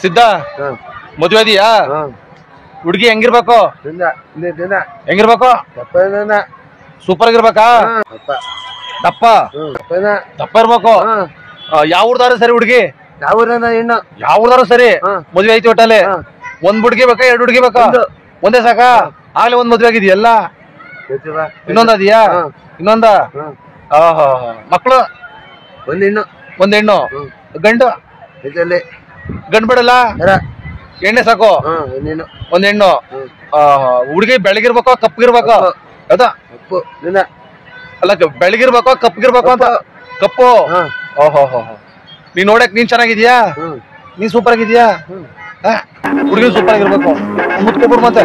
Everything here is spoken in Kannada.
ಸಿದ್ಧ ಮದುವೆ ಇದೀಯಾ? ಹುಡುಗಿ ಹೆಂಗಿರ್ಬೇಕು? ಹೆಂಗಿರ್ಬೇಕು? ಸೂಪರ್ ಆಗಿರ್ಬೇಕಾ? ದಪ್ಪ ದಪ್ಪ ಇರ್ಬೇಕು. ಯಾವ ಊರ್ದಾರ ಸರಿ ಹುಡುಗಿ? ಯಾವ ಊರ್ದಾರು ಸರಿ. ಮದ್ವೆ ಐತಿ ಒಟ್ಟಲ್ಲಿ. ಒಂದ್ ಹುಡುಗಿ ಬೇಕಾ ಎರಡು ಹುಡುಗಿ ಬೇಕಾ? ಒಂದೇ ಸಾಕಾ? ಆಗ್ಲೇ ಒಂದ್ ಮದ್ವೆ ಆಗಿದೆಯಲ್ಲ, ಇನ್ನೊಂದ್ ಅದೀಯಾ? ಇನ್ನೊಂದ? ಮಕ್ಳು? ಒಂದ್ ಹೆಣ್ಣು ಗಂಡು ಗಂಡು ಬಿಡಲ್ಲ, ಎಣ್ಣೆ ಸಾಕು. ಒಂದ್ ಹೆಣ್ಣು. ಹುಡುಗಿ ಬೆಳಗಿರ್ಬೇಕು ಕಪ್ಪಗಿರ್ಬೇಕು? ಅದ ಅಲ್ಲ, ಬೆಳಗಿರ್ಬೇಕು ಕಪ್ಪಗಿರ್ಬೇಕು ಅಂತ. ಕಪ್ಪು. ಓಹೋ ನೀನ್ ನೋಡಕ್ ನೀನ್ ಚೆನ್ನಾಗಿದ್ಯಾ? ನೀನ್ ಸೂಪರ್ ಆಗಿದ್ಯಾ? ಹುಡುಗಿ ಸೂಪರ್ ಆಗಿರ್ಬೇಕು. ಮುತ್ಕೊಬಿಡ್ ಮತ್ತೆ.